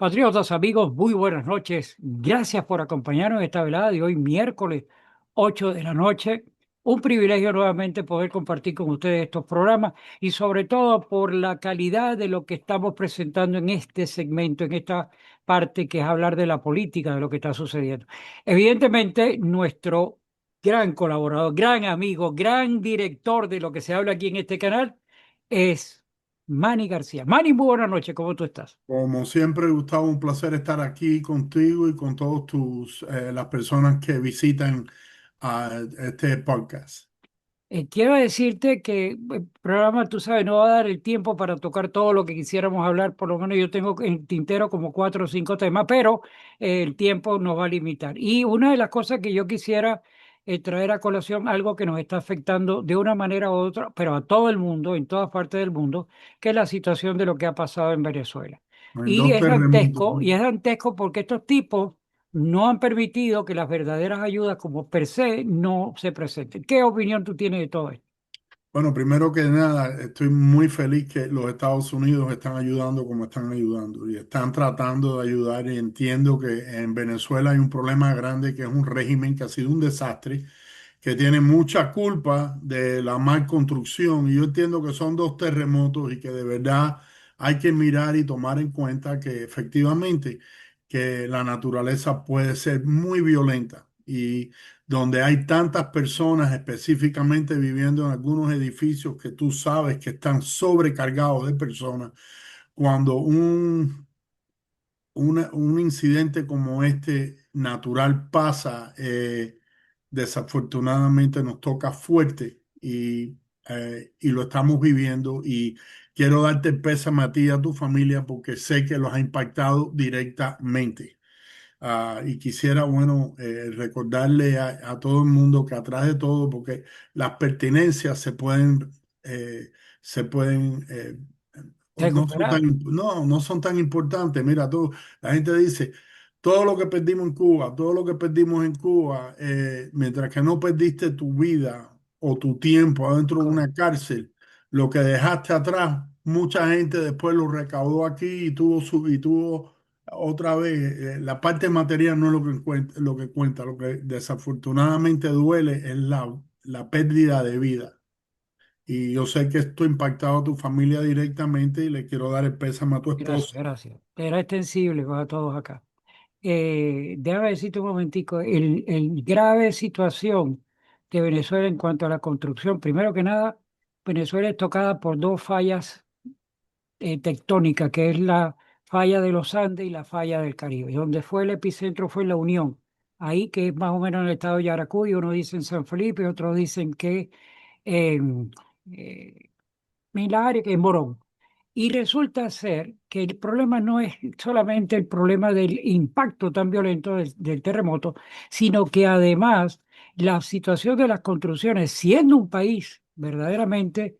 Patriotas, amigos, muy buenas noches. Gracias por acompañarnos en esta velada de hoy, miércoles 8 de la noche. Un privilegio nuevamente poder compartir con ustedes estos programas y sobre todo por la calidad de lo que estamos presentando en este segmento, en esta parte que es hablar de la política, de lo que está sucediendo. Evidentemente, nuestro gran colaborador, gran amigo, gran director de lo que se habla aquí en este canal es Manny García. Manny, muy buenas noches, ¿cómo tú estás? Como siempre, Gustavo, un placer estar aquí contigo y con todos las personas que visitan este podcast. Quiero decirte que el programa, tú sabes, no va a dar el tiempo para tocar todo lo que quisiéramos hablar. Por lo menos yo tengo en tintero como cuatro o cinco temas, pero el tiempo nos va a limitar. Y una de las cosas que yo quisiera traer a colación, algo que nos está afectando de una manera u otra, pero a todo el mundo, en todas partes del mundo, que es la situación de lo que ha pasado en Venezuela. Hay dos terremotos. Y es dantesco porque estos tipos no han permitido que las verdaderas ayudas como per se no se presenten. ¿Qué opinión tú tienes de todo esto? Bueno, primero que nada, estoy muy feliz que los Estados Unidos están ayudando como están ayudando y están tratando de ayudar y entiendo que en Venezuela hay un problema grande que es un régimen que ha sido un desastre, que tiene mucha culpa de la mal construcción y yo entiendo que son dos terremotos y que de verdad hay que mirar y tomar en cuenta que efectivamente que la naturaleza puede ser muy violenta y donde hay tantas personas específicamente viviendo en algunos edificios que tú sabes que están sobrecargados de personas, cuando un incidente como este natural pasa, desafortunadamente nos toca fuerte y lo estamos viviendo y quiero darte el pésame a ti y a tu familia porque sé que los ha impactado directamente. Y quisiera, bueno, recordarle a todo el mundo que atrás de todo, porque las pertenencias se pueden, no son Recuperar. no son tan importantes. Mira, tú, la gente dice, todo lo que perdimos en Cuba, todo lo que perdimos en Cuba, mientras que no perdiste tu vida o tu tiempo adentro de una Correcto. cárcel, lo que dejaste atrás, mucha gente después lo recaudó aquí y tuvo otra vez, la parte material no es lo que cuenta, lo que desafortunadamente duele es la pérdida de vida. Y yo sé que esto ha impactado a tu familia directamente y le quiero dar el pésame a tu Gracias, esposo. gracias. Era extensible para todos acá. Déjame decirte un momentico, el grave situación de Venezuela en cuanto a la construcción. Primero que nada, Venezuela es tocada por dos fallas tectónicas, que es la falla de los Andes y la falla del Caribe. Donde fue el epicentro fue en La Unión, ahí que es más o menos en el estado de Yaracuy, unos dicen San Felipe, otros dicen que en, en la área que es Morón. Y resulta ser que el problema no es solamente el problema del impacto tan violento del terremoto, sino que además la situación de las construcciones, siendo un país verdaderamente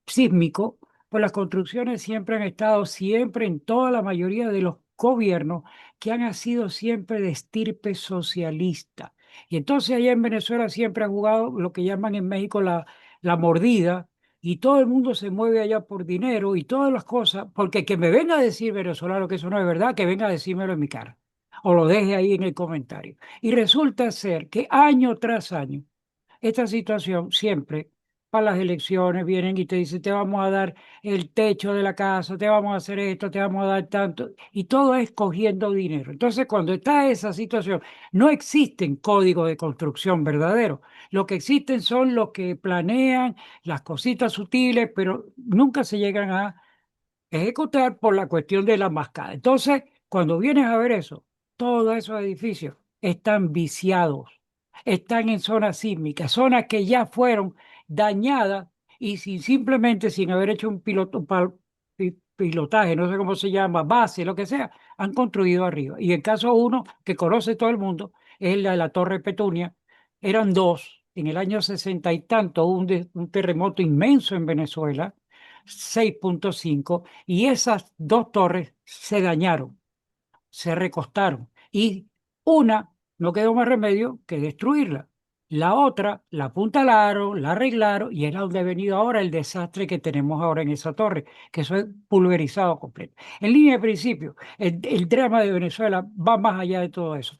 sísmico, pues las construcciones siempre han estado, siempre en toda la mayoría de los gobiernos que han sido siempre de estirpe socialista. Y entonces allá en Venezuela siempre ha jugado lo que llaman en México la mordida y todo el mundo se mueve allá por dinero y todas las cosas, porque que me venga a decir venezolano que eso no es verdad, que venga a decírmelo en mi cara o lo deje ahí en el comentario. Y resulta ser que año tras año esta situación siempre, para las elecciones, vienen y te dicen, te vamos a dar el techo de la casa, te vamos a hacer esto, te vamos a dar tanto, y todo es cogiendo dinero. Entonces, cuando está esa situación, no existen códigos de construcción verdaderos. Lo que existen son los que planean las cositas sutiles, pero nunca se llegan a ejecutar por la cuestión de la mascada. Entonces, cuando vienes a ver eso, todos esos edificios están viciados, están en zonas sísmicas, zonas que ya fueron dañadas y simplemente sin haber hecho un pilotaje, no sé cómo se llama, base, lo que sea, han construido arriba. Y el caso uno que conoce todo el mundo es el de la Torre Petunia. Eran dos. En el año 60 y tanto hubo un terremoto inmenso en Venezuela, 6,5, y esas dos torres se dañaron, se recostaron y una no quedó más remedio que destruirla. La otra la apuntalaron, la arreglaron y es a donde ha venido ahora el desastre que tenemos ahora en esa torre, que eso es pulverizado completo. En línea de principio, el drama de Venezuela va más allá de todo eso.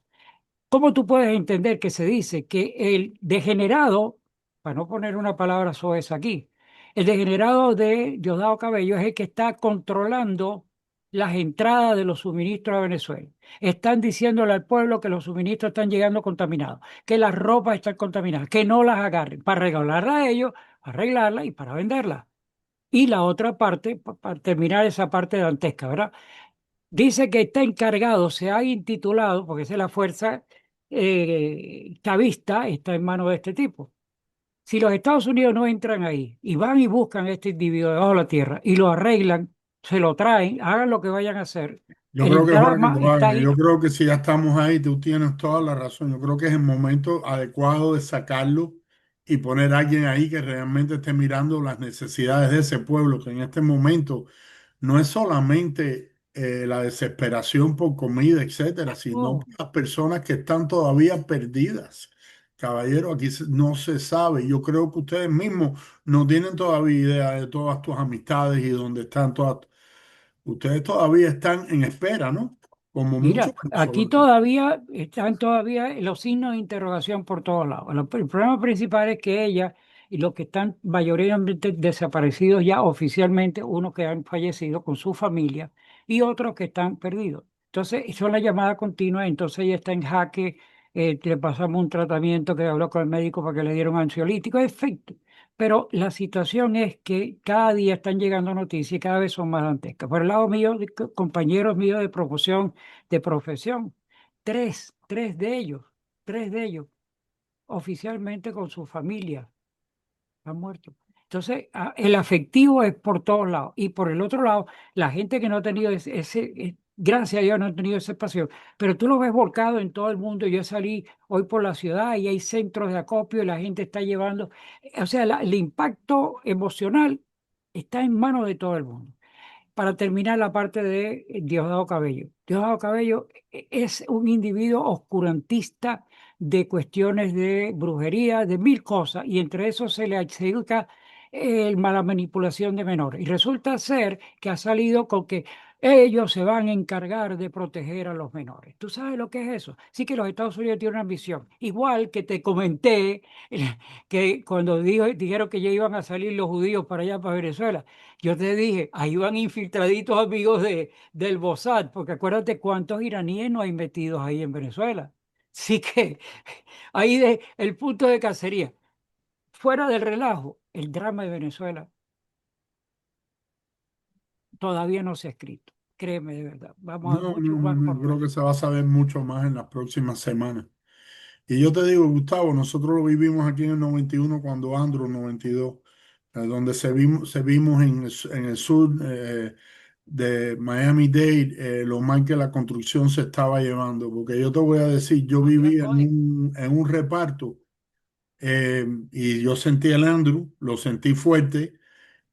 ¿Cómo tú puedes entender que se dice que el degenerado, para no poner una palabra soez aquí, el degenerado de Diosdado Cabello es el que está controlando las entradas de los suministros a Venezuela? Están diciéndole al pueblo que los suministros están llegando contaminados, que las ropas están contaminadas, que no las agarren, para regalarlas a ellos, para arreglarlas y para venderlas. Y la otra parte, para terminar esa parte dantesca, ¿verdad? Dice que está encargado, se ha intitulado, porque esa es la fuerza chavista, está en manos de este tipo. Si los Estados Unidos no entran ahí y van y buscan a este individuo debajo de la tierra y lo arreglan, se lo traen, hagan lo que vayan a hacer, Yo creo el que es hora que drama lo está hagan. ahí. Yo creo que si ya estamos ahí, tú tienes toda la razón. Yo creo que es el momento adecuado de sacarlo y poner a alguien ahí que realmente esté mirando las necesidades de ese pueblo, que en este momento no es solamente la desesperación por comida, etcétera, sino Oh, por las personas que están todavía perdidas. Caballero, aquí no se sabe. Yo creo que ustedes mismos no tienen todavía idea de todas tus amistades y dónde están todas. Ustedes todavía están en espera, ¿no? Como muchos mira, aquí venezolanos. todavía están todavía los signos de interrogación por todos lados. El problema principal es que ella y los que están mayoritariamente desaparecidos ya oficialmente, unos que han fallecido con su familia y otros que están perdidos. Entonces, son la llamada continua, entonces ella está en jaque, le pasamos un tratamiento que habló con el médico para que le dieran un ansiolítico, efecto. Pero la situación es que cada día están llegando noticias y cada vez son más dantescas. Por el lado mío, compañeros míos de profesión. Tres de ellos, oficialmente con su familia, han muerto. Entonces, el afectivo es por todos lados. Y por el otro lado, la gente que no ha tenido gracias a Dios no ha tenido esa pasión, pero tú lo ves volcado en todo el mundo. Yo salí hoy por la ciudad y hay centros de acopio y la gente está llevando, o sea, el impacto emocional está en manos de todo el mundo. Para terminar la parte de Diosdado Cabello. Diosdado Cabello es un individuo oscurantista de cuestiones de brujería, de mil cosas, y entre eso se le adjudica la manipulación de menores. Y resulta ser que ha salido con que ellos se van a encargar de proteger a los menores. ¿Tú sabes lo que es eso? Sí, que los Estados Unidos tienen una ambición. Igual que te comenté que cuando dijeron que ya iban a salir los judíos para allá, para Venezuela, yo te dije, ahí van infiltraditos amigos del Mossad, porque acuérdate cuántos iraníes no hay metidos ahí en Venezuela. Así que ahí el punto de cacería. Fuera del relajo, el drama de Venezuela todavía no se ha escrito. Créeme de verdad. Vamos a No, mucho no, no, más no. por Yo creo delante. que se va a saber mucho más en las próximas semanas. Y yo te digo, Gustavo, nosotros lo vivimos aquí en el 91 cuando Andrew 92, donde se vimos en el sur de Miami-Dade, lo mal que la construcción se estaba llevando. Porque yo te voy a decir, yo Todavía viví estoy. en un reparto y yo sentí el Andrew, lo sentí fuerte.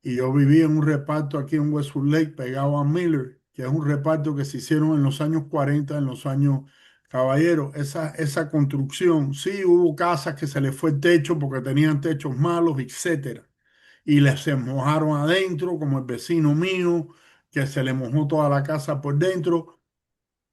Y yo viví en un reparto aquí en Westwood Lake, pegado a Miller, que es un reparto que se hicieron en los años 40, en los años caballeros. Esa construcción, sí, hubo casas que se les fue el techo porque tenían techos malos, etcétera. Y les se mojaron adentro, como el vecino mío, que se le mojó toda la casa por dentro,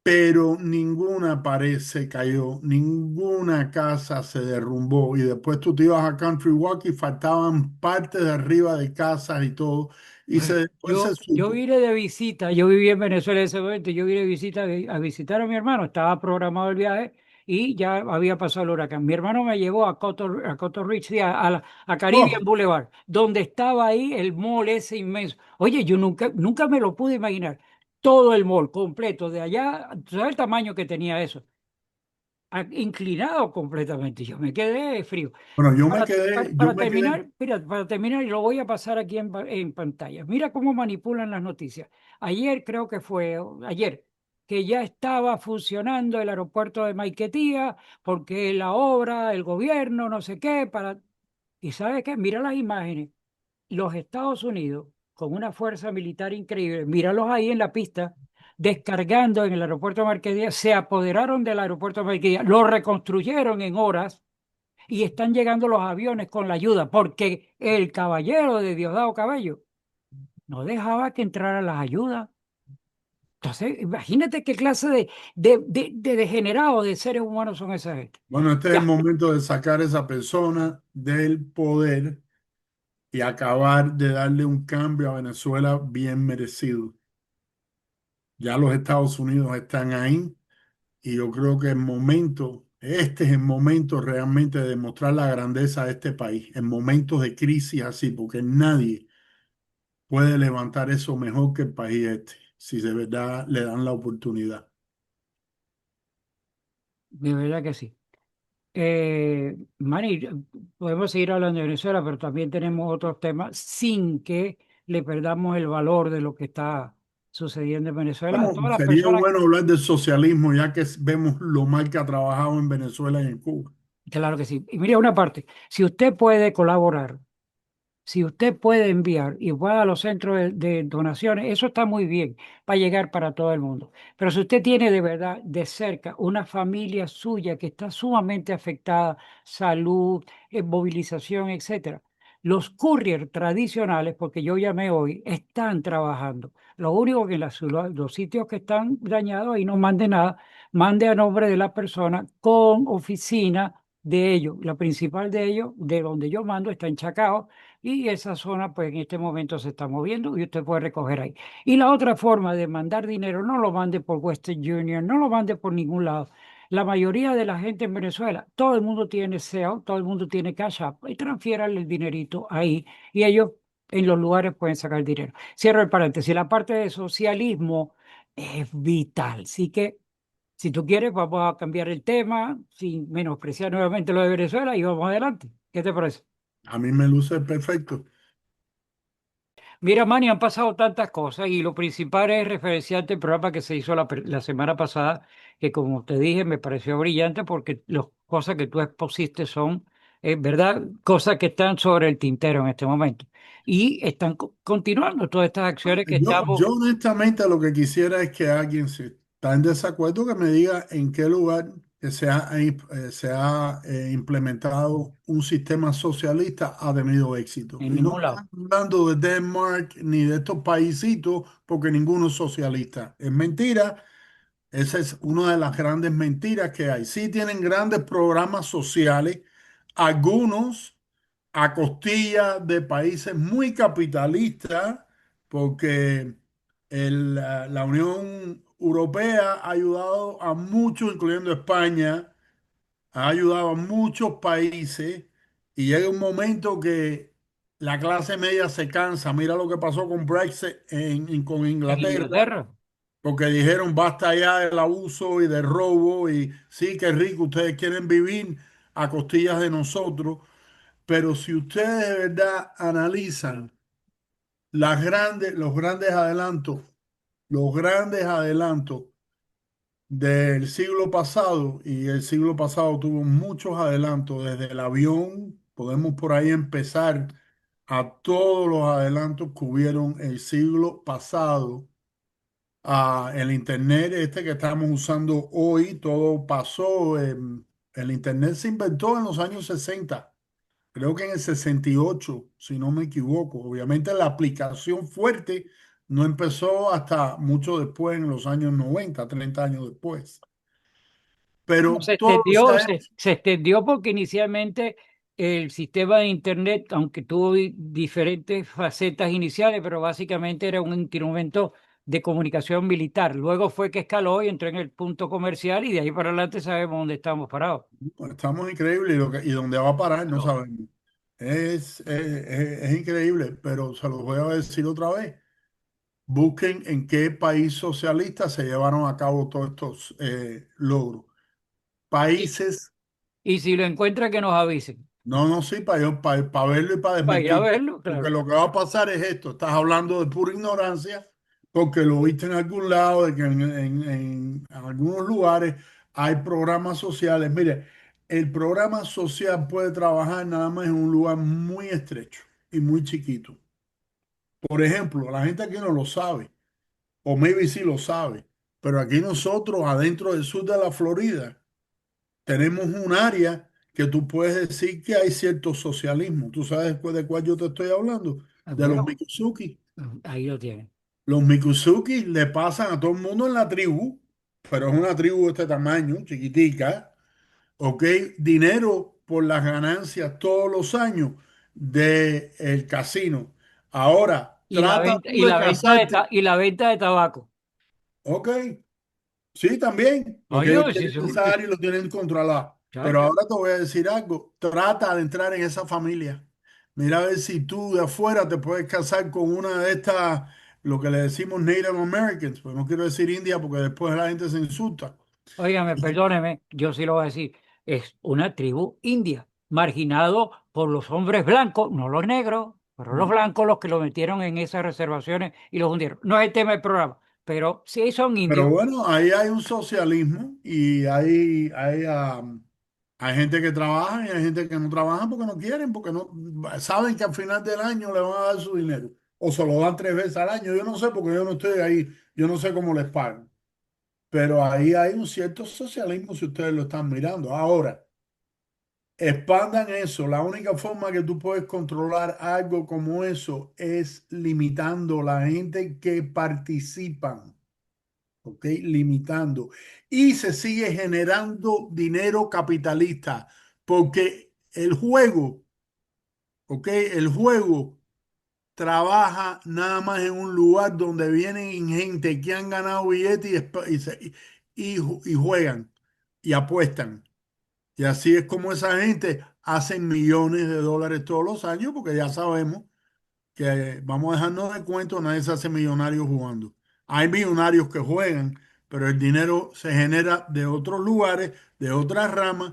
pero ninguna pared se cayó, ninguna casa se derrumbó. Y después tú te ibas a Country Walk y faltaban partes de arriba de casas y todo. Bueno, Después se yo supo. vine de visita, yo viví en Venezuela en ese momento, yo vine de visita a visitar a mi hermano, estaba programado el viaje y ya había pasado el huracán. Mi hermano me llevó a Cotton Ridge, sí, a Caribbean Oh, Boulevard, donde estaba ahí el mall ese inmenso. Oye, yo nunca me lo pude imaginar. Todo el mall completo, de allá, ¿sabes el tamaño que tenía eso? Inclinado completamente. Yo me quedé frío. bueno, yo Para me quedé, terminar, mira, para terminar, y lo voy a pasar aquí en pantalla. Mira cómo manipulan las noticias. Ayer creo que fue, ayer, que ya estaba funcionando el aeropuerto de Maiquetía, porque la obra, el gobierno, no sé qué, para... ¿Y sabes qué? Mira las imágenes. Los Estados Unidos, con una fuerza militar increíble, míralos ahí en la pista, descargando en el aeropuerto de Maiquetía, se apoderaron del aeropuerto de Maiquetía, lo reconstruyeron en horas y están llegando los aviones con la ayuda, porque el caballero de Diosdado Cabello no dejaba que entraran las ayudas. Entonces, imagínate qué clase de degenerados de seres humanos son esa gente. Bueno, este es el Ya, momento de sacar a esa persona del poder y acabar de darle un cambio a Venezuela bien merecido. Ya los Estados Unidos están ahí y yo creo que este es el momento realmente de demostrar la grandeza de este país, en momentos de crisis así, porque nadie puede levantar eso mejor que el país este, si de verdad le dan la oportunidad. de verdad que sí. Manny, podemos seguir hablando de Venezuela, pero también tenemos otros temas sin que le perdamos el valor de lo que está sucediendo en Venezuela. A Bueno, todas las sería personas, bueno hablar del socialismo, ya que vemos lo mal que ha trabajado en Venezuela y en Cuba. claro que sí. Y mire, una parte, si usted puede colaborar, si usted puede enviar y va a los centros de donaciones, eso está muy bien, va a llegar para todo el mundo. Pero si usted tiene de verdad de cerca una familia suya que está sumamente afectada, salud, movilización, etcétera, los courier tradicionales, porque yo llamé hoy, están trabajando. Lo único que en los sitios que están dañados, ahí no mande nada, mande a nombre de la persona con oficina de ellos. La principal de ellos, de donde yo mando, está en Chacao y esa zona, pues en este momento se está moviendo y usted puede recoger ahí. Y la otra forma de mandar dinero, no lo mande por Western Union, no lo mande por ningún lado. La mayoría de la gente en Venezuela, todo el mundo tiene SEO, todo el mundo tiene Cash App y transfiérale el dinerito ahí y ellos en los lugares pueden sacar dinero. Cierro el paréntesis. La parte de socialismo es vital. Así que, si tú quieres, vamos a cambiar el tema sin menospreciar nuevamente lo de Venezuela y vamos adelante. ¿Qué te parece? A mí me luce perfecto. Mira, Manny, han pasado tantas cosas y lo principal es referenciarte el programa que se hizo la semana pasada, que como te dije me pareció brillante porque las cosas que tú expusiste son, ¿verdad? Cosas que están sobre el tintero en este momento. Y están continuando todas estas acciones que Yo estamos honestamente lo que quisiera es que alguien, si está en desacuerdo, que me diga en qué lugar se ha implementado un sistema socialista ha tenido éxito. en Y no ningún estoy lado. hablando de Denmark ni de estos paisitos, porque ninguno es socialista. Es mentira. Esa es una de las grandes mentiras que hay. Sí tienen grandes programas sociales, algunos a costilla de países muy capitalistas, porque la Unión Europea ha ayudado a muchos, incluyendo España, ha ayudado a muchos países y llega un momento que la clase media se cansa. Mira lo que pasó con Brexit con En Inglaterra, Inglaterra, porque dijeron basta ya del abuso y del robo y sí, qué rico, ustedes quieren vivir a costillas de nosotros, pero si ustedes de verdad analizan los grandes adelantos del siglo pasado, y el siglo pasado tuvo muchos adelantos, desde el avión, podemos por ahí empezar a todos los adelantos que hubieron el siglo pasado. El internet este que estamos usando hoy, todo pasó. El internet se inventó en los años 60, creo que en el 68 si no me equivoco. Obviamente la aplicación fuerte no empezó hasta mucho después, en los años 90, 30 años después. bueno, Pero todo se ha hecho. se extendió porque inicialmente el sistema de Internet, aunque tuvo diferentes facetas iniciales, pero básicamente era un instrumento de comunicación militar. Luego fue que escaló y entró en el punto comercial y de ahí para adelante sabemos dónde estamos parados. Estamos increíbles y dónde va a parar no sabemos. Es increíble, pero se los voy a decir otra vez. Busquen en qué país socialista se llevaron a cabo todos estos logros. Y, Países, y si lo encuentra, que nos avisen. no, no, sí, para verlo y para Para ir a desmentir. verlo, Porque claro. lo que va a pasar es esto, estás hablando de pura ignorancia, porque lo viste en algún lado, de que en algunos lugares hay programas sociales. Mire, el programa social puede trabajar nada más en un lugar muy estrecho y muy chiquito. Por ejemplo, la gente aquí no lo sabe, o maybe sí lo sabe, pero aquí nosotros, adentro del sur de la Florida, tenemos un área que tú puedes decir que hay cierto socialismo. ¿Tú sabes de cuál yo te estoy hablando? De los Bueno, Mikusuki. ahí lo tienen. Los Mikusuki le pasan a todo el mundo en la tribu, pero es una tribu de este tamaño, chiquitica, ¿ok? Dinero por las ganancias todos los años del casino. Ahora, trata tú Y de la venta de, casarte, y la venta de tabaco. ¿ok? Sí, también, porque Coño, ellos si tienen son, esa área y lo tienen controlado. Pero chacho. ahora te voy a decir algo, trata de entrar en esa familia. Mira a ver si tú de afuera te puedes casar con una de estas, lo que le decimos Native Americans, pues no quiero decir India porque después la gente se insulta. Óigame, perdóneme, yo sí lo voy a decir. Es una tribu india, marginado por los hombres blancos, no los negros, pero los blancos los que lo metieron en esas reservaciones y los hundieron. No es el tema del programa, pero sí son Pero indios. bueno, ahí hay un socialismo y hay gente que trabaja y hay gente que no trabaja porque no quieren, porque no saben que al final del año le van a dar su dinero o se lo dan 3 veces al año. Yo no sé porque yo no estoy ahí, yo no sé cómo les pagan, pero ahí hay un cierto socialismo si ustedes lo están mirando. Ahora, expandan eso. La única forma que tú puedes controlar algo como eso es limitando la gente que participan. ¿Ok? Limitando. Y se sigue generando dinero capitalista, porque el juego, ¿ok? El juego trabaja nada más en un lugar donde vienen gente que han ganado billetes y juegan y apuestan. Y así es como esa gente hace millones de dólares todos los años, porque ya sabemos que vamos a dejarnos de cuento, nadie se hace millonario jugando. Hay millonarios que juegan, pero el dinero se genera de otros lugares, de otras ramas,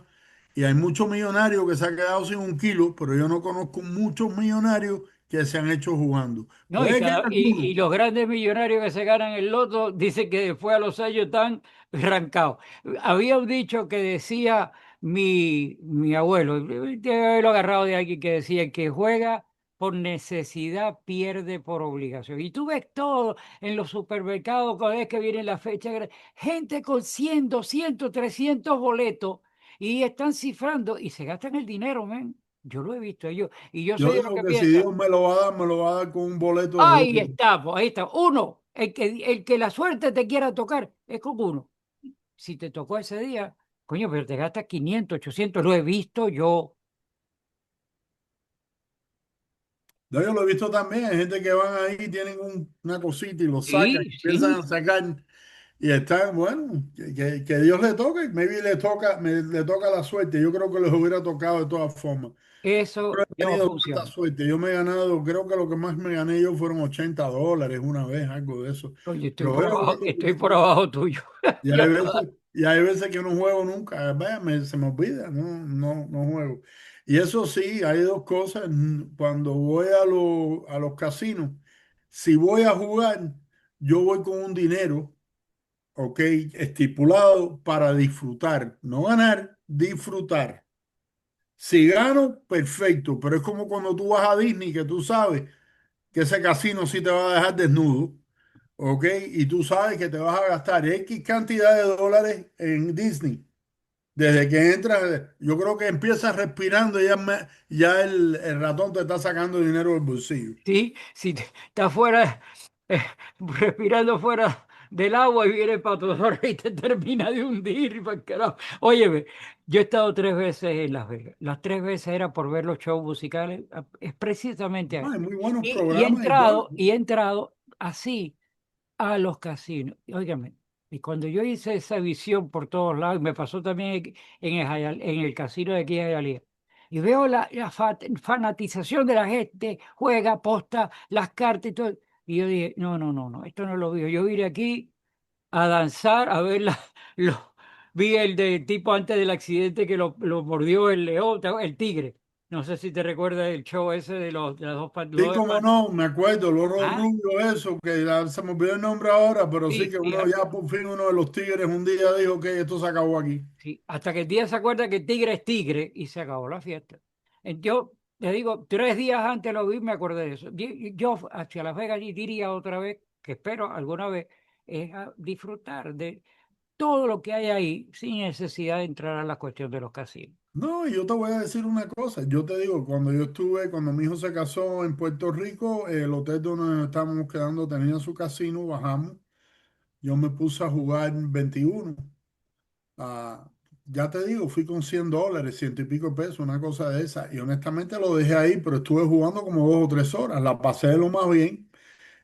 y hay muchos millonarios que se han quedado sin un kilo, pero yo no conozco muchos millonarios que se han hecho jugando. ¿No? Puede que haya Y algunos, los grandes millonarios que se ganan el loto dicen que después a los años están arrancados. Había un dicho que decía mi abuelo, debe haberlo agarrado de alguien que decía: el que juega por necesidad pierde por obligación. Y tú ves todo en los supermercados cada vez que viene la fecha, gente con 100, 200, 300 boletos y están cifrando y se gastan el dinero, men. Yo lo he visto yo. Y yo yo soy de los digo que que si piensa. Dios me lo va a dar, me lo va a dar con un boleto de Ahí loto. está, pues ahí está. Uno, el que la suerte te quiera tocar, es con uno. Si te tocó ese día, coño, pero te gastas 500, 800, lo he visto yo. No, yo lo he visto también, hay gente que van ahí, tienen una cosita y lo sacan, Sí, empiezan a sí. sacar. Y están, bueno, que Dios le toque, maybe le toca la suerte. Yo creo que les hubiera tocado de todas formas. Eso Pero he no tenido tanta funciona. suerte. Yo me he ganado, creo que lo que más me gané yo fueron $80 una vez, algo de eso. Oye, Pero veo jugando estoy por computadora. abajo tuyo. Y Yo hay no. veces, y hay veces que no juego nunca. Vaya, se me olvida, no juego. Y eso sí, hay dos cosas. Cuando voy a los casinos, si voy a jugar, yo voy con un dinero, ¿ok? Estipulado para disfrutar, no ganar, disfrutar. Si gano, perfecto, pero es como cuando tú vas a Disney, que tú sabes que ese casino sí te va a dejar desnudo, ¿ok? Y tú sabes que te vas a gastar X cantidad de dólares en Disney. Desde que entras, yo creo que empiezas respirando y ya el ratón te está sacando dinero del bolsillo. Sí, si estás fuera, respirando fuera del agua y viene el patrocinador y te termina de hundir, pa'l carajo. Óyeme, yo he estado 3 veces en Las Vegas. Las 3 veces era por ver los shows musicales, es precisamente No, ahí. hay muy buenos Y programas y todo. he entrado así a los casinos. Y óigame, y cuando yo hice esa visión por todos lados, me pasó también en el casino de aquí de Hialeah, y veo la fanatización de la gente, juega, aposta, las cartas y todo. Y yo dije: no, no, no, no, esto no lo veo. Yo vine aquí a danzar, a ver los, vi el de tipo antes del accidente que lo mordió el león, el tigre. No sé si te recuerdas el show ese de las dos Sí, los como no, me acuerdo, Loro Ah, Rubio, eso, que ya se me olvidó el nombre ahora, pero sí sí, que sí. uno ya por fin uno de los Tigres un día dijo que esto se acabó aquí. Sí, hasta que el día se acuerda que tigre es tigre y se acabó la fiesta. Yo le digo, 3 días antes lo vi, me acordé de eso. Yo hacia Las Vegas y diría otra vez, que espero alguna vez, es a disfrutar de. todo lo que hay ahí sin necesidad de entrar a la cuestión de los casinos. No, y yo te voy a decir una cosa. Yo te digo, cuando mi hijo se casó en Puerto Rico, el hotel donde nos estábamos quedando tenía su casino, bajamos. Yo me puse a jugar 21. Ah, ya te digo, fui con $100, ciento y pico pesos, una cosa de esa. Y honestamente lo dejé ahí, pero estuve jugando como 2 o 3 horas. La pasé de lo más bien.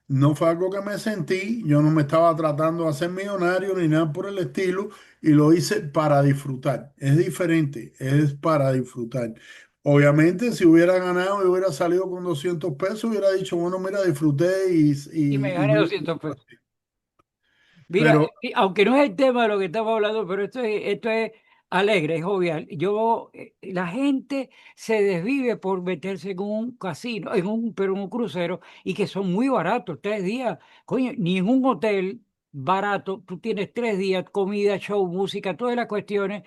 No fue algo que me sentí, yo no me estaba tratando de hacer millonario ni nada por el estilo, y lo hice para disfrutar. Es diferente, es para disfrutar. Obviamente, si hubiera ganado y hubiera salido con 200 pesos, hubiera dicho, bueno, mira, disfruté Y me y gané 200 pesos. Mira, pero aunque no es el tema de lo que estamos hablando, pero esto es alegre, es jovial. La gente se desvive por meterse en un casino, pero en un crucero, y que son muy baratos, 3 días. Coño, ni en un hotel barato, tú tienes 3 días, comida, show, música, todas las cuestiones,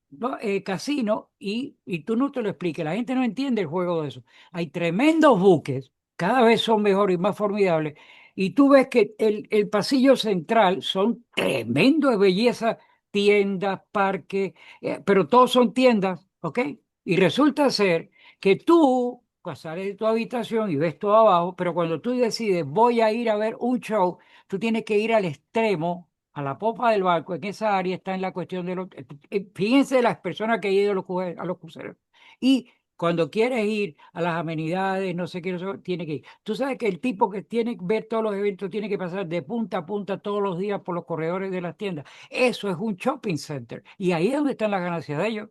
¿no? Casino, y tú no te lo expliques, la gente no entiende el juego de eso. Hay tremendos buques, cada vez son mejores y más formidables, y tú ves que el pasillo central son tremendos de belleza, tiendas, parques, pero todos son tiendas, ¿ok? Y resulta ser que tú pues, sales de tu habitación y ves todo abajo, pero cuando tú decides voy a ir a ver un show, tú tienes que ir al extremo, a la popa del barco. En esa área está en la cuestión de los... Fíjense las personas que han ido a a los cruceros. Y cuando quieres ir a las amenidades, no sé qué, no sé, tiene que ir. Tú sabes que el tipo que tiene que ver todos los eventos tiene que pasar de punta a punta todos los días por los corredores de las tiendas. Eso es un shopping center. Y ahí es donde están las ganancias de ellos.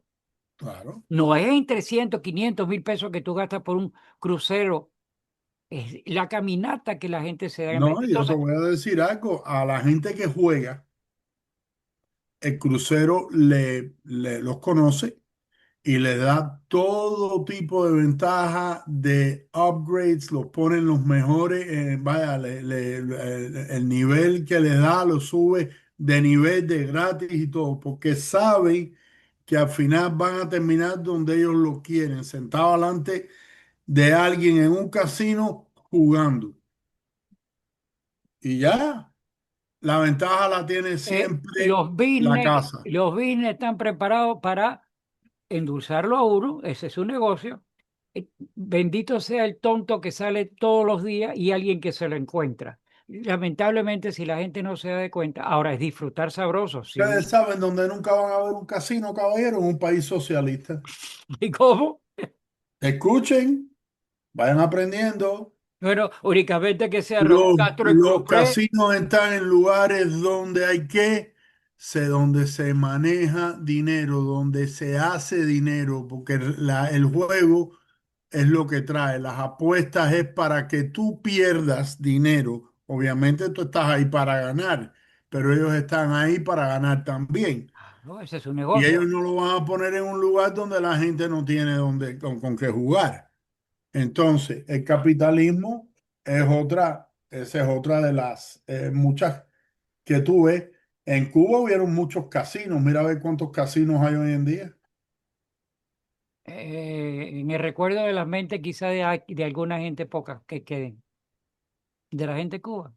claro, No es en 300, 500 mil pesos que tú gastas por un crucero. Es la caminata que la gente se da en no, mente. yo te Entonces, voy a decir algo, a la gente que juega, el crucero los conoce y le da todo tipo de ventajas de upgrades, los ponen los mejores, vaya, el nivel que le da lo sube de nivel de gratis y todo, porque saben que al final van a terminar donde ellos lo quieren, sentado delante de alguien en un casino jugando. Y ya, la ventaja la tiene siempre la casa. los business están preparados para endulzarlo a uno, ese es su negocio. Bendito sea el tonto que sale todos los días y alguien que se lo encuentra. Lamentablemente, si la gente no se da de cuenta, ahora es disfrutar sabroso, Ustedes sí. saben dónde nunca van a ver un casino, caballero, en un país socialista. ¿Y cómo? Escuchen, vayan aprendiendo. Bueno, únicamente que sea Raúl Castro el Los Crufré. casinos están en lugares donde hay donde se maneja dinero, donde se hace dinero, porque el juego es lo que trae. Las apuestas es para que tú pierdas dinero. Obviamente tú estás ahí para ganar, pero ellos están ahí para ganar también. No, ese es un Y ellos negocio. no lo van a poner en un lugar donde la gente no tiene con qué jugar. Entonces, el capitalismo esa es otra de las muchas que tuve. En Cuba hubieron muchos casinos. Mira a ver cuántos casinos hay hoy en día. En el recuerdo de la mente quizá de alguna gente poca que queden, de la gente de Cuba.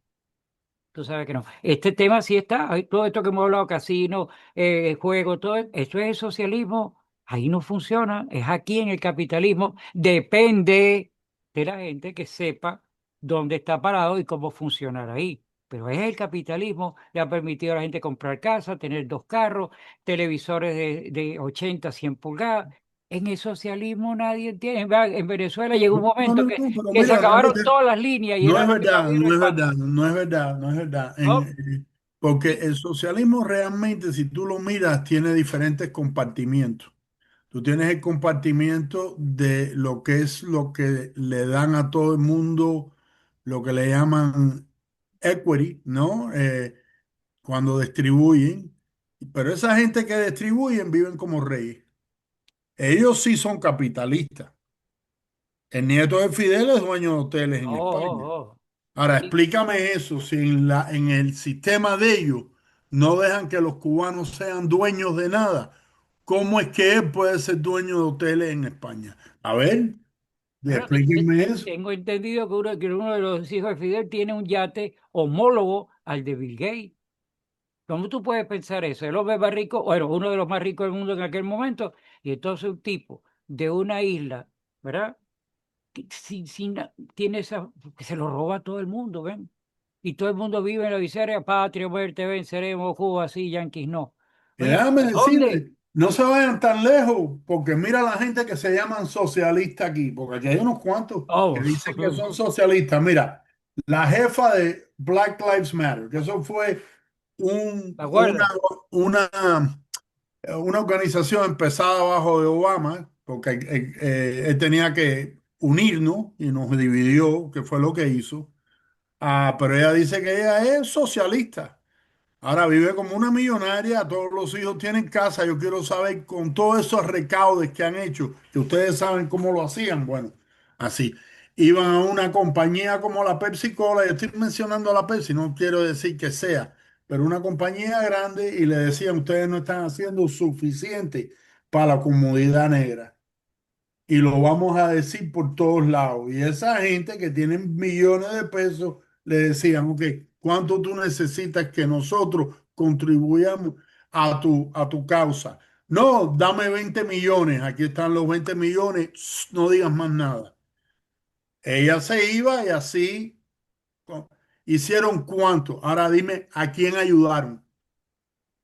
Tú sabes que no. Este tema sí está, todo esto que hemos hablado, casino, juego, todo eso es el socialismo. Ahí no funciona, es aquí en el capitalismo. Depende de la gente que sepa dónde está parado y cómo funcionar ahí. Pero es el capitalismo, le ha permitido a la gente comprar casa, tener 2 carros, televisores de 80, 100 pulgadas. En el socialismo nadie tiene. En Venezuela llegó un No, momento no, no, pero que se mira, acabaron todas las líneas y no era es lo que verdad, había era no el es banco. verdad, no es verdad, no es verdad. ¿No? Porque el socialismo realmente, si tú lo miras, tiene diferentes compartimientos. Tú tienes el compartimiento de lo que es lo que le dan a todo el mundo, lo que le llaman equity, ¿no? Cuando distribuyen. Pero esa gente que distribuyen viven como reyes. Ellos sí son capitalistas. El nieto de Fidel es dueño de hoteles Oh, en España. oh, oh. Ahora, Sí. explícame eso, si en el sistema de ellos no dejan que los cubanos sean dueños de nada, ¿cómo es que él puede ser dueño de hoteles en España? A ver, Bueno, explíquenme eso. tengo entendido que uno de los hijos de Fidel tiene un yate homólogo al de Bill Gates. ¿Cómo tú puedes pensar eso? El hombre más rico, bueno, uno de los más ricos del mundo en aquel momento, y entonces un tipo de una isla, ¿verdad? Que tiene esa, que se lo roba a todo el mundo, ¿ven? Y todo el mundo vive en la miseria, patria, muerte, venceremos, Cuba, sí, yanquis, no. Y Oye, déjame ¿dónde? decirle, no se vayan tan lejos, porque mira la gente que se llaman socialistas aquí, porque aquí hay unos cuantos que Oh, dicen que son socialistas. Mira, la jefa de Black Lives Matter, que eso fue un- ¿te una, acuerdas? una, una organización empezada bajo de Obama, porque él tenía que unirnos y nos dividió, que fue lo que hizo. Ah, pero ella dice que ella es socialista. Ahora vive como una millonaria, todos los hijos tienen casa. Yo quiero saber con todos esos recaudos que han hecho, que ustedes saben cómo lo hacían. Bueno, así. Iban a una compañía como la Pepsi Cola, yo estoy mencionando a la Pepsi, no quiero decir que sea, pero una compañía grande y le decían, ustedes no están haciendo suficiente para la comunidad negra y lo vamos a decir por todos lados. Y esa gente que tiene millones de pesos le decían, ok, ¿cuánto tú necesitas que nosotros contribuyamos a tu causa? No, dame 20 millones, aquí están los 20 millones, no digas más nada. Ella se iba y así co- hicieron cuánto. Ahora dime, ¿a quién ayudaron?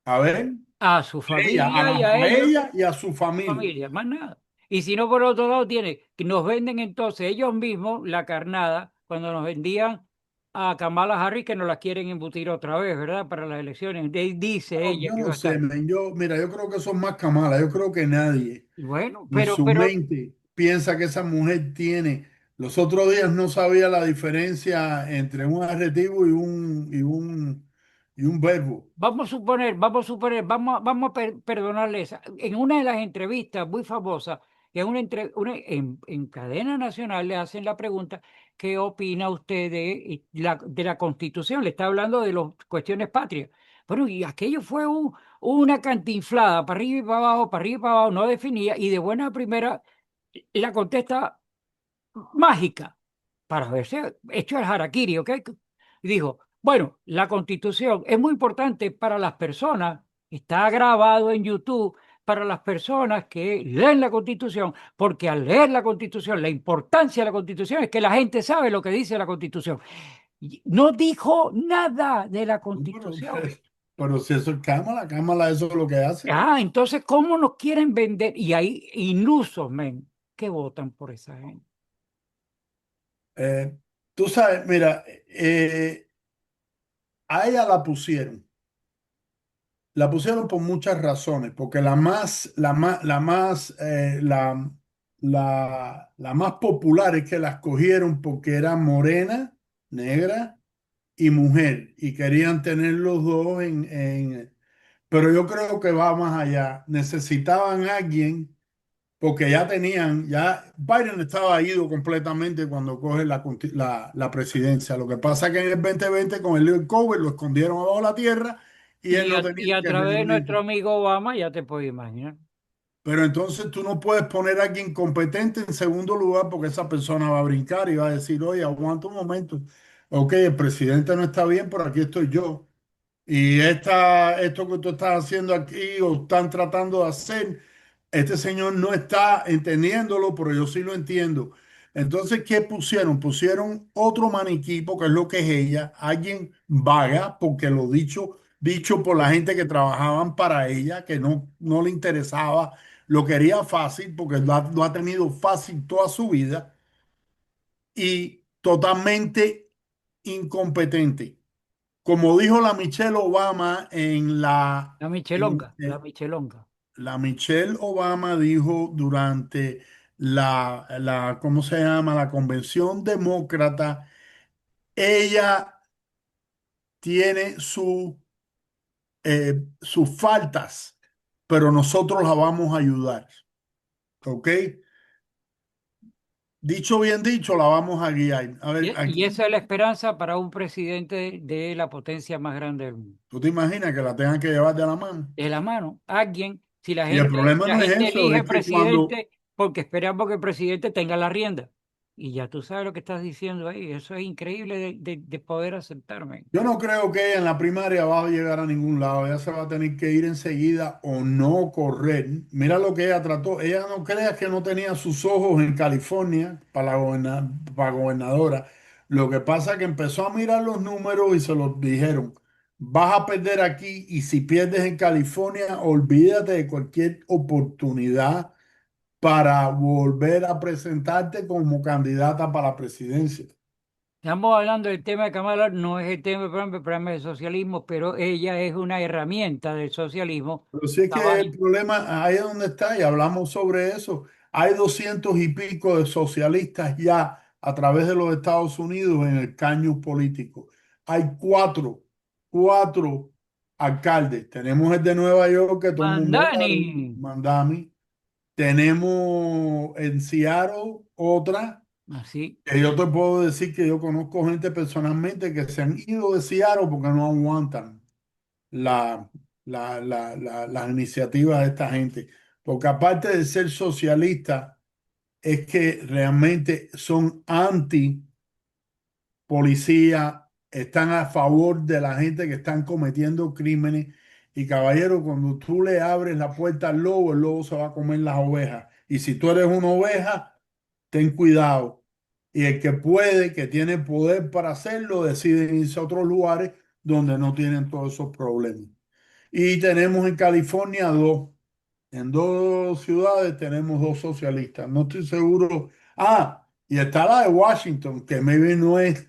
A ver, A su ella, familia y a a ellos, ella y a su familia. familia, más nada. Y si no, por otro lado, tiene que nos venden entonces ellos mismos la carnada cuando nos vendían a Kamala Harris que nos la quieren embutir otra vez, ¿verdad? Para las elecciones. Dice No, ella yo que va no a sé, estar. men. Yo, mira, yo creo que son más Kamala. Yo creo que nadie Y bueno, en su mente piensa que esa mujer tiene. Los otros días no sabía la diferencia entre un adjetivo y un verbo. vamos a perdonarle esa. En una de las entrevistas muy famosas, que es en cadena nacional, le hacen la pregunta, ¿qué opina usted de la Constitución? Le está hablando de las cuestiones patrias. Bueno, y aquello fue una cantinflada, para arriba y para arriba y para abajo, no definía, y de buena a primera la contesta mágica para verse hecho el harakiri, ¿ok? Y dijo, bueno, la Constitución es muy importante para las personas, está grabado en YouTube para las personas que leen la Constitución, porque al leer la Constitución, la importancia de la Constitución es que la gente sabe lo que dice la Constitución. Y no dijo nada de la No, pero, Constitución. pero si eso es Kamala, Kamala eso es lo que hace. Ah, entonces, ¿cómo nos quieren vender? Y hay ilusos, men, que votan por esa gente. Eh, tú sabes, mira, a ella la pusieron por muchas razones, porque la más popular es que la escogieron porque era morena, negra y mujer, y querían tener los dos pero yo creo que va más allá. Necesitaban a alguien, porque ya Biden estaba ido completamente cuando coge la presidencia. Lo que pasa es que en el 2020 con el lío del COVID lo escondieron abajo la tierra y él no tenía Y a que través de realmente. nuestro amigo Obama, ya te puedes imaginar. Pero entonces tú no puedes poner a alguien competente en segundo lugar porque esa persona va a brincar y va a decir, oye, aguanta un momento. Ok, el presidente no está bien, pero aquí estoy yo. Y esto que tú estás haciendo aquí o están tratando de hacer, este señor no está entendiéndolo, pero yo sí lo entiendo. Entonces, ¿qué pusieron? Pusieron otro maniquí, porque es lo que es ella, alguien vaga, porque dicho por la gente que trabajaban para ella, que no le interesaba, lo quería fácil, porque lo ha tenido fácil toda su vida, y totalmente incompetente. Como dijo la Michelle Obama La Michelonga. la Michelle Obama dijo durante ¿cómo se llama? La convención demócrata, ella tiene sus faltas, pero nosotros la vamos a ayudar, ¿ok? Dicho bien dicho, la vamos a guiar. A ver, Y aquí, esa es la esperanza para un presidente de la potencia más grande del mundo. ¿tú te imaginas que la tengan que llevar de la mano? De la mano, alguien, Y el problema la no es gente eso, elige es que cuando presidente porque esperamos que el presidente tenga la rienda. Y ya tú sabes lo que estás diciendo ahí. Eso es increíble de poder aceptarme. Yo no creo que ella en la primaria va a llegar a ningún lado. Ella se va a tener que ir enseguida o no correr. Mira lo que ella trató. Ella no crea que no tenía sus ojos en California para gobernadora. Lo que pasa es que empezó a mirar los números y se los dijeron. Vas a perder aquí y si pierdes en California, olvídate de cualquier oportunidad para volver a presentarte como candidata para la presidencia. Estamos hablando del tema de Kamala, no es el tema, por ejemplo, el problema del socialismo, pero ella es una herramienta del socialismo. Pero sí es que Caballo. el problema ahí es donde está y hablamos sobre eso. Hay 200 y pico de socialistas ya a través de los Estados Unidos en el caño político. Hay cuatro alcaldes. Tenemos el de Nueva York que todo el mundo Mandani. habla, Mandami. Tenemos en Seattle otra. Así. Que yo te puedo decir que yo conozco gente personalmente que se han ido de Seattle porque no aguantan la, las iniciativas de esta gente. Porque aparte de ser socialistas, es que realmente son anti policía, están a favor de la gente que están cometiendo crímenes. Y caballero, cuando tú le abres la puerta al lobo, el lobo se va a comer las ovejas. Y si tú eres una oveja, ten cuidado. Y el que puede, que tiene poder para hacerlo, decide irse a otros lugares donde no tienen todos esos problemas. Y tenemos en California dos. En dos ciudades tenemos dos socialistas. No estoy seguro. Ah, y está la de Washington, que maybe no es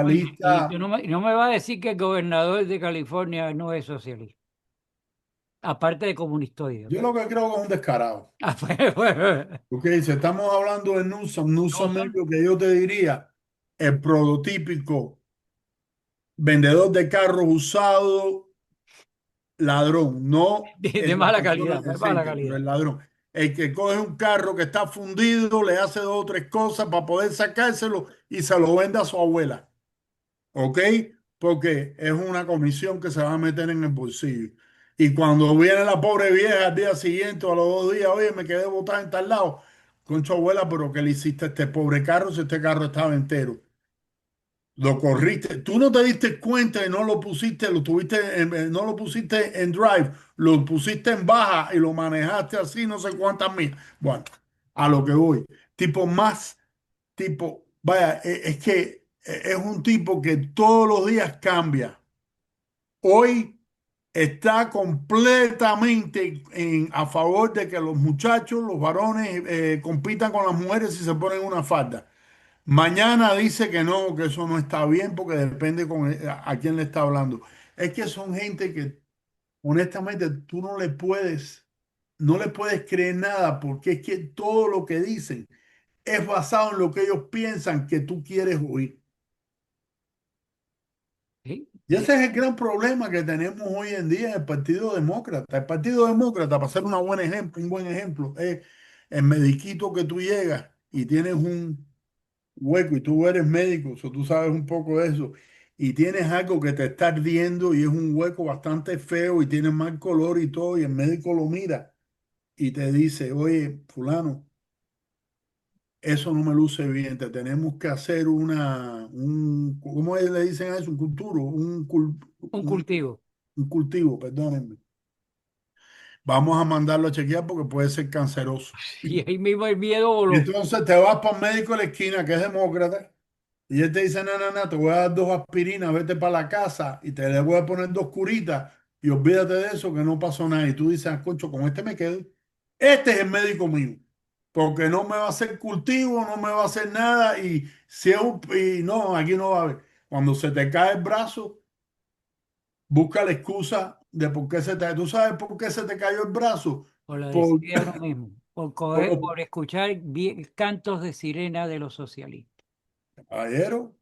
Oye, y tú socialista. no me vas a decir que el gobernador de California no es socialista, aparte de comunistoide, ¿ok? Yo lo que creo que es un descarado. Ah, pues, Porque si estamos hablando de Newsom, Newsom es Newsom, lo que yo te diría, el prototípico vendedor de carros usados, ladrón, no de el mala inspector calidad, de mala decente, pero calidad. el ladrón. El que coge un carro que está fundido, le hace dos o tres cosas para poder sacárselo y se lo vende a su abuela. ¿Ok? Porque es una comisión que se va a meter en el bolsillo. Y cuando viene la pobre vieja al día siguiente o a los 2 días, oye, me quedé botada en tal lado. Concha abuela, pero ¿qué le hiciste a este pobre carro si este carro estaba entero? Lo corriste. Tú no te diste cuenta y no lo pusiste, no lo pusiste en drive, lo pusiste en baja y lo manejaste así, no sé cuántas millas. Bueno, a lo que voy. Tipo más, tipo, vaya, es que es un tipo que todos los días cambia. Hoy está completamente a favor de que los muchachos, los varones, compitan con las mujeres si se ponen una falda. Mañana dice que no, que eso no está bien porque depende a quién le está hablando. Es que son gente que honestamente tú no le puedes creer nada porque es que todo lo que dicen es basado en lo que ellos piensan que tú quieres oír. Sí, Y sí. ese es el gran problema que tenemos hoy en día en el Partido Demócrata. El Partido Demócrata, para ser un buen ejemplo, es el mediquito que tú llegas y tienes un hueco y tú eres médico, o tú sabes un poco de eso, y tienes algo que te está ardiendo y es un hueco bastante feo y tiene mal color y todo, y el médico lo mira y te dice, oye, fulano, eso no me luce bien, te tenemos que hacer ¿cómo le dicen a eso? Un culturo, Un cultivo. un cultivo, perdónenme. Vamos a mandarlo a chequear porque puede ser canceroso. Y ahí mismo el miedo Y voló. entonces te vas para el médico de la esquina, que es demócrata, y él te dice, no, no, no, te voy a dar dos aspirinas, vete para la casa y te le voy a poner dos curitas y olvídate de eso, que no pasó nada. Y tú dices, ah, concho, con este me quedo. Este es el médico mío, porque no me va a hacer cultivo, no me va a hacer nada y, si es y no, aquí no va a haber. Cuando se te cae el brazo, busca la excusa de por qué ¿Tú sabes por qué se te cayó el brazo? Por la Por, desidia de uno mismo, por- por escuchar cantos de sirena de los socialistas. caballero.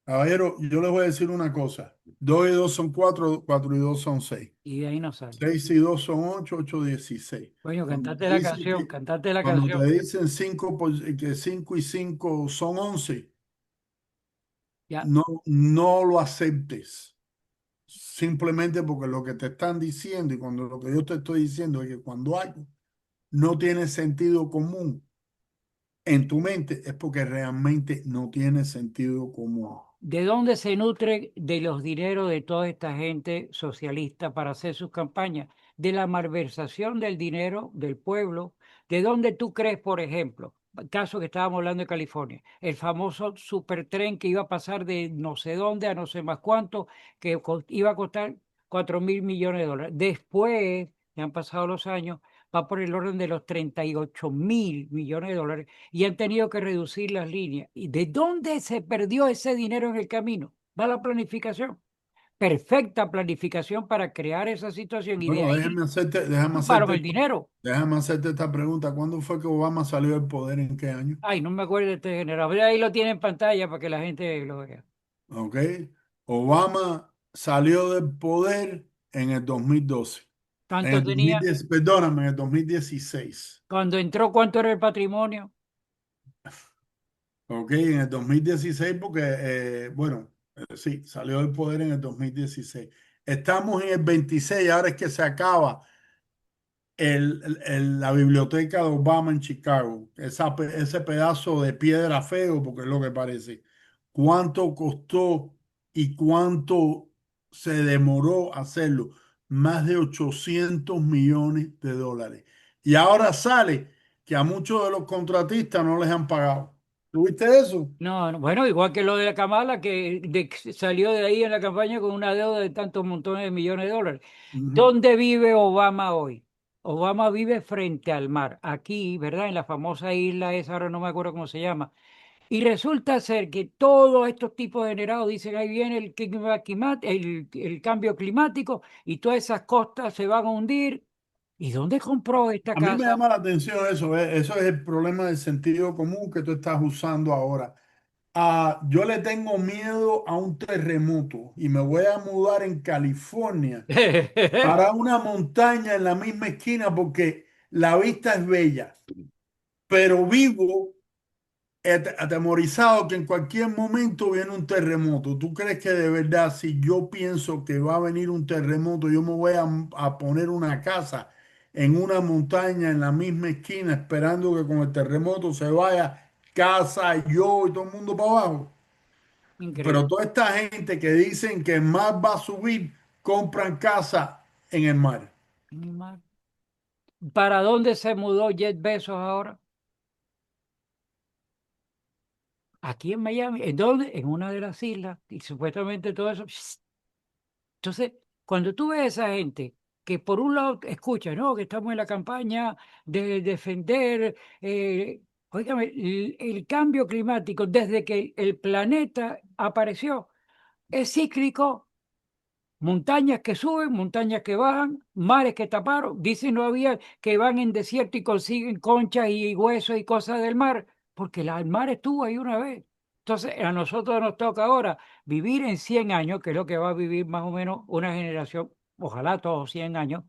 Caballero, yo les voy a decir una cosa. 2 y 2 son 4, 4 y 2 son 6. Y de ahí no sale. 6 y 2 son 8, 8, 16. Coño, Cuando cantate te la dicen canción, que, cantate la cuando te canción. dicen 5 que 5 y 5 son 11, Ya, no lo aceptes. Simplemente porque lo que te están diciendo y cuando lo que yo te estoy diciendo es que cuando algo no tiene sentido común, en tu mente, es porque realmente no tiene sentido común. ¿De dónde se nutre de los dineros de toda esta gente socialista para hacer sus campañas? De la malversación del dinero del pueblo. ¿De dónde tú crees, por ejemplo, el caso que estábamos hablando de California, el famoso supertren que iba a pasar de no sé dónde a no sé más cuánto, que iba a costar 4.000 millones de dólares? Después, que han pasado los años, va por el orden de los 38.000 millones de dólares y han tenido que reducir las líneas. ¿Y de dónde se perdió ese dinero en el camino? Va la planificación. Perfecta planificación para crear esa situación y de Bueno, ahí para el dinero. déjame hacerte esta pregunta. ¿Cuándo fue que Obama salió del poder? ¿En qué año? Ay, no me acuerdo de este general. Pero ahí lo tiene en pantalla para que la gente lo vea. ¿Ok? Obama salió del poder en el 2012. En ¿Cuánto el tenía? 2010, perdóname, en el 2016. Cuando entró, ¿cuánto era el patrimonio? ¿Ok? En el 2016 porque, bueno, sí, salió del poder en el 2016. Estamos en el 26, ahora es que se acaba la biblioteca de Obama en Chicago, ese pedazo de piedra feo, porque es lo que parece. ¿Cuánto costó y cuánto se demoró hacerlo? Más de 800 millones de dólares. Y ahora sale que a muchos de los contratistas no les han pagado. ¿Tuviste eso? No, no, bueno, igual que lo de la Kamala, que salió de ahí en la campaña con una deuda de tantos montones de millones de dólares. Ujú. ¿Dónde vive Obama hoy? Obama vive frente al mar, aquí, ¿verdad? En la famosa isla esa, ahora no me acuerdo cómo se llama. Y resulta ser que todos estos tipos de generados dicen, ahí viene el cambio climático y todas esas costas se van a hundir. ¿Y dónde compró esta A mí me casa? llama la atención eso, eso es el problema del sentido común que tú estás usando ahora. Yo le tengo miedo a un terremoto y me voy a mudar en California para una montaña en la misma esquina porque la vista es bella, pero vivo atemorizado que en cualquier momento viene un terremoto. ¿Tú crees que de verdad si yo pienso que va a venir un terremoto, yo me voy a poner una casa en una montaña en la misma esquina esperando que con el terremoto se vaya casa, yo y todo el mundo para abajo? Pero Increíble. toda esta gente que dicen que el mar va a subir, compran casa en el mar. ¿Para dónde se mudó Jeff Bezos ahora? Aquí en Miami. ¿En dónde? En una de las islas. Y supuestamente todo eso. Entonces, cuando tú ves a esa gente que por un lado escucha, ¿no? Que estamos en la campaña de defender, óigame, el cambio climático desde que el planeta apareció es cíclico. Montañas que suben, montañas que bajan, mares que taparon. Dicen no había que van en desierto y consiguen conchas y huesos y cosas del mar, porque el mar estuvo ahí una vez. Entonces, a nosotros nos toca ahora vivir en 100 años, que es lo que va a vivir más o menos una generación, ojalá todos 100 años,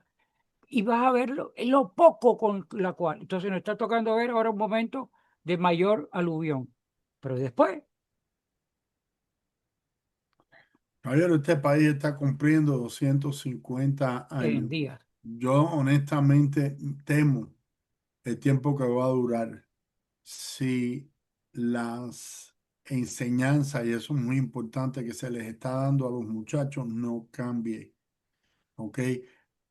y vas a ver lo poco con la cual. Entonces, nos está tocando ver ahora un momento de mayor aluvión. Pero después, Javier, este país está cumpliendo 250 en años. días, Yo honestamente temo el tiempo que va a durar si las enseñanzas, y eso es muy importante que se les está dando a los muchachos, no cambie. ¿Ok?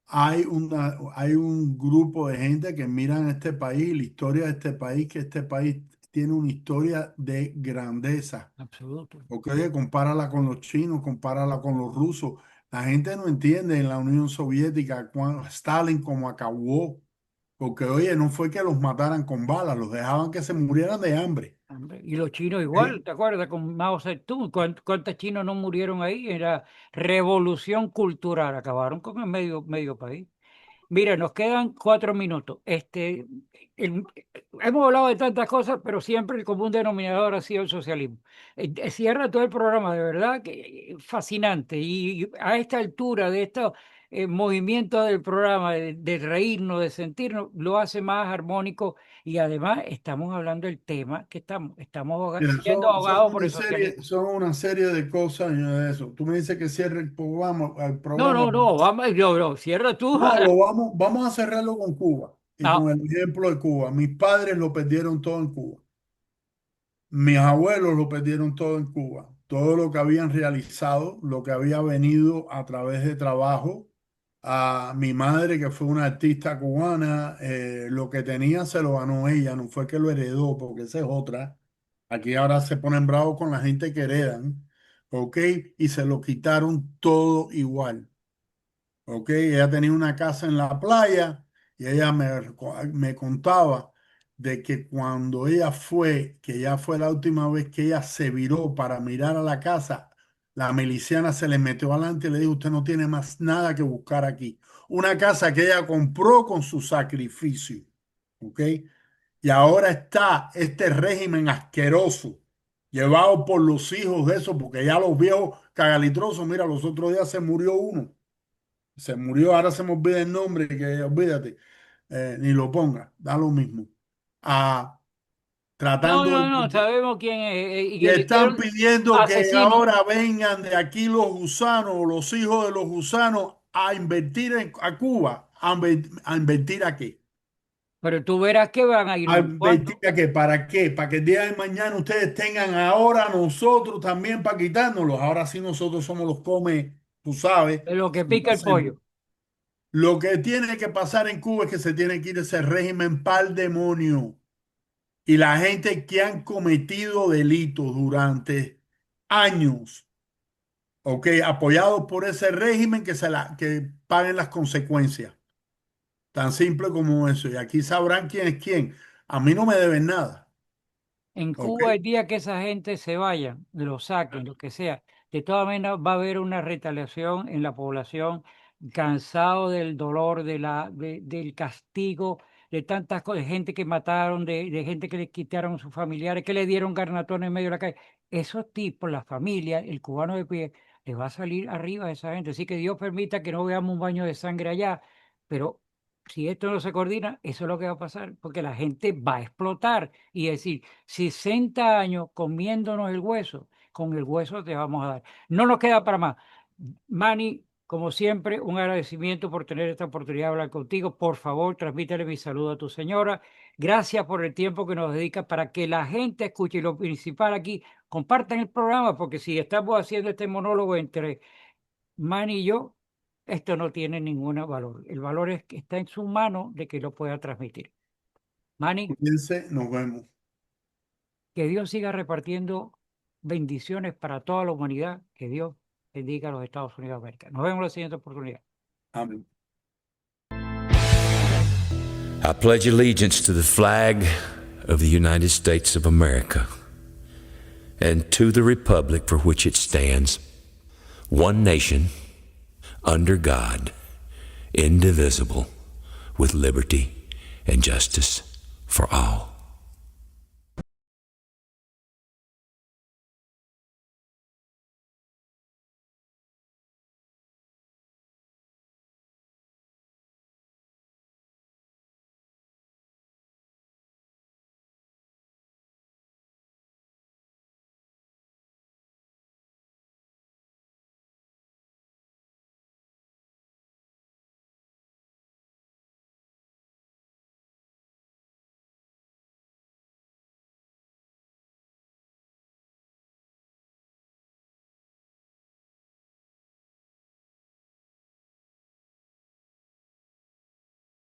Hay un grupo de gente que miran este país, la historia de este país, que este país tiene una historia de grandeza. absoluto. ¿Ok? Compárala con los chinos, compárala con los rusos. La gente no entiende en la Unión Soviética Stalin como acabó. Porque, oye, no fue que los mataran con balas, los dejaban que se murieran de hambre. Hombre, y los chinos ¿Ok? igual, ¿te acuerdas con Mao Zedong? ¿Cuántos chinos no murieron ahí? Era revolución cultural, acabaron con el medio país. Mira, nos quedan 4 minutos. El- hemos hablado de tantas cosas, pero siempre el común denominador ha sido el socialismo. Cierra todo el programa, de verdad, que fascinante. Y a esta altura de estos movimientos del programa, de reírnos, de sentirnos, lo hace más armónico y además estamos hablando del tema que estamos Mira, siendo ahogados por el socialismo. son una serie de cosas y de eso. Tú me dices que cierre el No, programa. no, no, vamos, no, cierra tú. No, vamos a cerrarlo con Cuba y Ah, con el ejemplo de Cuba. Mis padres lo perdieron todo en Cuba. Mis abuelos lo perdieron todo en Cuba. Todo lo que habían realizado, lo que había venido a través de trabajo. A mi madre, que fue una artista cubana, lo que tenía se lo ganó ella, no fue que lo heredó, porque esa es otra. Aquí ahora se ponen bravos con la gente que heredan, ¿ok? Y se lo quitaron todo igual. ¿Ok? Ella tenía una casa en la playa y ella me contaba de que cuando ella fue, que ya fue la última vez que ella se viró para mirar a la casa, la miliciana se le metió adelante y le dijo, usted no tiene más nada que buscar aquí. Una casa que ella compró con su sacrificio. ¿Ok? Y ahora está este régimen asqueroso, llevado por los hijos de eso, porque ya los viejos cagalitrosos, mira, los otros días se murió uno. Se murió, ahora se me olvida el nombre, que olvídate, ni lo ponga, da lo mismo. Ah, No, tratando no, no, sabemos quién es. Y y que le están hicieron pidiendo que asesino. ahora vengan de aquí los gusanos, los hijos de los gusanos, a invertir a Cuba. ¿A invertir a qué? Pero tú verás que van a ir ¿A unos invertir cuantos. a qué? ¿Para qué? Para que el día de mañana ustedes tengan ahora nosotros también para quitárnoslos. Ahora sí nosotros somos los come, tú sabes. De lo que Y pica el pollo. lo que tiene que pasar en Cuba es que se tiene que ir ese régimen pa'l demonio. Y la gente que han cometido delitos durante años, ¿ok? Apoyados por ese régimen que paguen las consecuencias. Tan simple como eso. Y aquí sabrán quién es quién. A mí no me deben nada, En ¿ok? Cuba, el día que esa gente se vaya, lo saquen, lo que sea, de todas maneras va a haber una retaliación en la población, cansado del dolor, del castigo, de tantas cosas, de gente que mataron, de gente que le quitaron a sus familiares, que le dieron garnatones en medio de la calle. Esos tipos, la familia, el cubano de pie, le va a salir arriba a esa gente. Así que Dios permita que no veamos un baño de sangre allá, pero si esto no se coordina, eso es lo que va a pasar, porque la gente va a explotar y decir, 60 años comiéndonos el hueso, con el hueso te vamos a dar. No nos queda para más. Manny, como siempre, un agradecimiento por tener esta oportunidad de hablar contigo. Por favor, transmítele mi saludo a tu señora. Gracias por el tiempo que nos dedica para que la gente escuche. Y lo principal aquí, compartan el programa, porque si estamos haciendo este monólogo entre Manny y yo, esto no tiene ningún valor. El valor es que está en su mano de que lo pueda transmitir. Manny, Cuídense, nos vemos. que Dios siga repartiendo bendiciones para toda la humanidad. Que Dios bendiga a los Estados Unidos de América. Nos vemos en la siguiente oportunidad. Amén. I pledge allegiance to the flag of the United States of America and to the republic for which it stands, one nation, under God, indivisible, with liberty and justice for all.